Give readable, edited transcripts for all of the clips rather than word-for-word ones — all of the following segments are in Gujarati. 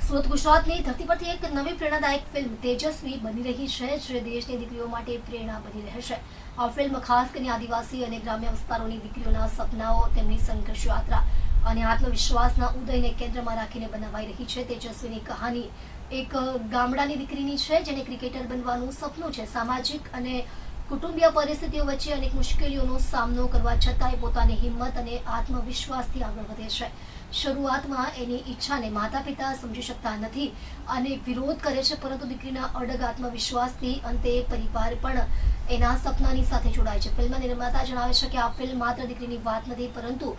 સુરત ગુજરાતની ધરતી પરથી એક નવી પ્રેરણાદાયક ફિલ્મ તેજસ્વી બની રહી છે, જે દેશની દીકરીઓ માટે પ્રેરણા બની રહેશે. આ ફિલ્મ ખાસ કરીને આદિવાસી અને ગ્રામ્ય વિસ્તારોની દીકરીઓના સપનાઓ, તેમની સંઘર્ષ યાત્રા અને આત્મવિશ્વાસના ઉદયને કેન્દ્રમાં રાખીને બનાવાઈ રહી છે. તેજસ્વીની કહાની એક ગામડાની દીકરીની છે, જેને ક્રિકેટર બનવાનું સપનું છે. સામાજિક અને કુટુંબીય પરિસ્થિતિઓ વચ્ચે અનેક મુશ્કેલીઓનો સામનો કરવા છતાંય પોતાની હિંમત અને આત્મવિશ્વાસથી આગળ વધે છે. શરૂઆતમાં એની ઈચ્છાને માતા પિતા સમજી શકતા નથી અને વિરોધ કરે છે, પરંતુ દીકરીના અડગ આત્મવિશ્વાસથી અંતે પરિવાર પણ એના સપનાની સાથે જોડાય છે. ફિલ્મના નિર્માતા જણાવે છે કે આ ફિલ્મ માત્ર દીકરીની વાત નથી, પરંતુ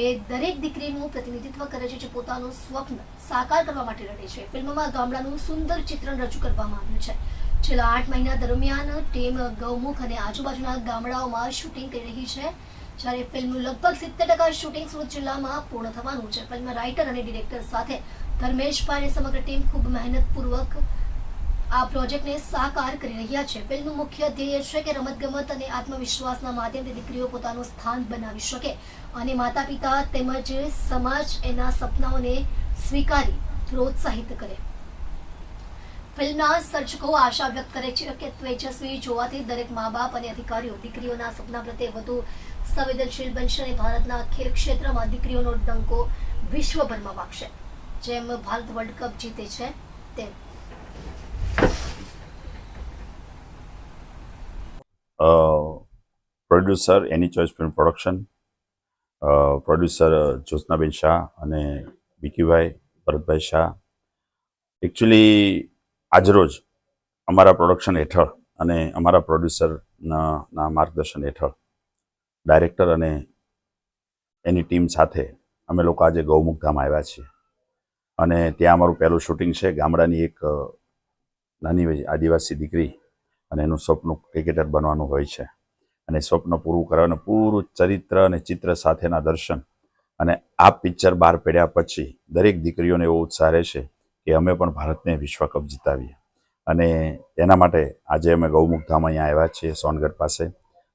એ દરેક દીકરીનું પ્રતિનિધિત્વ કરે છે, જે પોતાનું સ્વપ્ન સાકાર કરવા માટે લડે છે. ફિલ્મમાં ગામડાનું સુંદર ચિત્રણ રજૂ કરવામાં આવ્યું છે. છેલ્લા 8 મહિના દરમિયાન ટીમ ગૌમુખ અને આજુબાજુના ગામડાઓમાં શૂટિંગ કરી રહી છે, જ્યારે ફિલ્મનું લગભગ 70% શૂટિંગ સુરત જિલ્લામાં પૂર્ણ થવાનું છે. ફિલ્મના રાઇટર અને ડિરેક્ટર સાથે ધર્મેશભાઈ અને સમગ્ર ટીમ ખૂબ મહેનતપૂર્વક આ પ્રોજેક્ટને સાકાર કરી રહ્યા છે. ફિલ્મનું મુખ્ય ધ્યેય છે કે રમતગમત અને આત્મવિશ્વાસના માધ્યમથી દીકરીઓ પોતાનું સ્થાન બનાવી શકે અને માતા પિતા તેમજ સમાજ એના સપનાઓને સ્વીકારી પ્રોત્સાહિત કરે. ફિલ્મના સર્જકો આશા વ્યક્ત કરે છે કે તેજસ્વી જોવાથી દરેક મા બાપ અને અધિકારીઓ દીકરીઓના સપના પ્રત્યે વધુ સંવેદનશીલ બનશે અને ભારતના ખેલ ક્ષેત્રમાં દીકરીઓનો ડંકો વિશ્વભરમાં વાગશે. જેમ ભારત વર્લ્ડ કપ જીતે છે તેમ. પ્રોડ્યુસર એની ચોઇસ ફિલ્મ પ્રોડક્શન, પ્રોડ્યુસર જ્યોત્સનાબેન શાહ અને વિકીભાઈ ભરતભાઈ શાહ. એકચ્યુઅલી આજરોજ અમારા પ્રોડક્શન હેઠળ અને અમારા પ્રોડ્યુસરના માર્ગદર્શન હેઠળ ડાયરેક્ટર અને એની ટીમ સાથે અમે લોકો આજે ગૌમુખ ધામ આવ્યા છીએ અને ત્યાં અમારું પહેલું શૂટિંગ છે. ગામડાની એક નાની આદિવાસી દીકરી અને એનું સપનું ક્રિકેટર બનવાનું હોય છે અને સ્વપ્ન પૂરું કરવાનું પૂરું ચરિત્ર અને ચિત્ર સાથેના દર્શન. અને આ પિક્ચર બહાર પડ્યા પછી દરેક દીકરીઓને એવો ઉત્સાહ રહેશે કે અમે પણ ભારતને વિશ્વકપ જીતાવીએ. અને એના માટે આજે અમે ગૌમુખ ધામ અહીંયા આવ્યા છીએ સોનગઢ પાસે,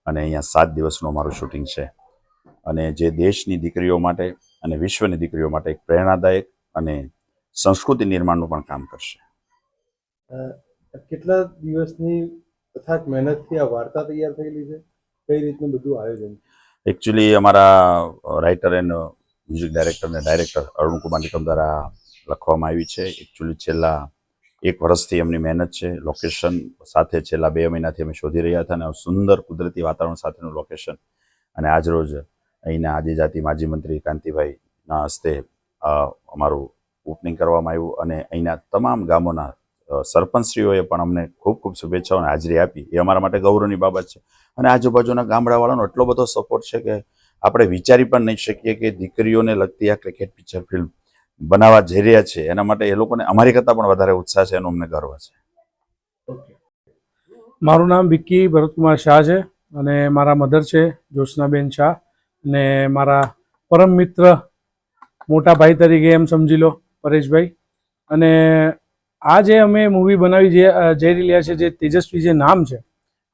અને અહીંયા 7 દિવસનું અમારું શૂટિંગ છે. અને જે દેશની દીકરીઓ માટે અને વિશ્વની દીકરીઓ માટે એક પ્રેરણાદાયક અને સંસ્કૃતિ નિર્માણનું પણ કામ કરશે. કેટલા દિવસની અથાગ મહેનતથી આ વાર્તા તૈયાર થયેલી છે? કઈ રીતનું બધું આયોજન? એકચ્યુઅલી અમારા રાઇટર એન્ડ મ્યુઝિક ડાયરેક્ટર અને ડાયરેક્ટર અરુણકુમાર નિકમ દ્વારા લખવામાં આવી છે. એકચ્યુઅલી છેલ્લા 1 વર્ષથી એમની મહેનત છે. લોકેશન સાથે છેલ્લા 2 મહિનાથી અમે શોધી રહ્યા હતા અને સુંદર કુદરતી વાતાવરણ સાથેનું લોકેશન. અને આજરોજ અહીંના આદિજાતિ માજી મંત્રી કાંતિભાઈના હસ્તે અમારું ઓપનિંગ કરવામાં આવ્યું અને અહીંના તમામ ગામોના સરપંચશ્રીઓએ પણ અમને ખૂબ ખૂબ શુભેચ્છાઓ અને હાજરી આપી. એ અમારા માટે ગૌરવની બાબત છે. અને આજુબાજુના ગામડાવાળાનો એટલો બધો સપોર્ટ છે કે આપણે વિચારી પણ નહીં શકીએ કે દીકરીઓને લગતી આ ક્રિકેટ પિક્ચર ફિલ્મ બનાવવા જઈ રહ્યા છે. એના માટે એ લોકોને અમારી કરતાં પણ વધારે ઉત્સાહ છે, એનો અમને ગર્વ છે. મારું નામ વિક્કી ભરતકુમાર શાહ છે અને મારા મધર છે જ્યોત્સનાબેન શાહ, અને મારા પરમ મિત્ર મોટા ભાઈ તરીકે એમ સમજી લો પરેશભાઈ. અને આ જે અમે મૂવી બનાવી જઈ રહ્યા છે, જે તેજસ્વી જે નામ છે,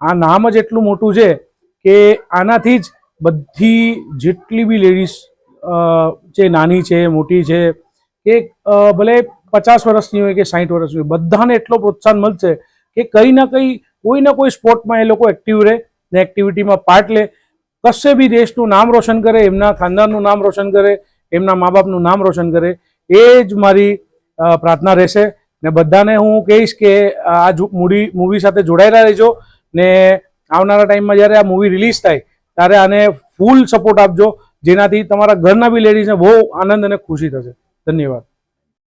આ નામ જ એટલું મોટું છે કે આનાથી જ બધી જેટલી બી લેડીઝ જે નાની છે, મોટી છે, કે ભલે 50 વર્ષની હોય કે 60 વર્ષની હોય, બધાને એટલો પ્રોત્સાહન મળશે કે કંઈ ના કંઈ કોઈ ના કોઈ સ્પોર્ટમાં એ લોકો એક્ટિવ રહે ને એક્ટિવિટીમાં પાર્ટ લે, કશે બી દેશનું નામ રોશન કરે, એમના ખાનદાનનું નામ રોશન કરે, એમના મા બાપનું નામ રોશન કરે. એ જ મારી પ્રાર્થના રહેશે. ને બધાને હું કહીશ કે આ મૂવી સાથે જોડાયેલા રહેજો ને આવનારા ટાઈમમાં જ્યારે આ મૂવી રિલીઝ થાય ત્યારે આને ફૂલ સપોર્ટ આપજો, જેનાથી તમારા ઘરના બી લેડીઝને બહુ આનંદ અને ખુશી થશે. ધન્યવાદ.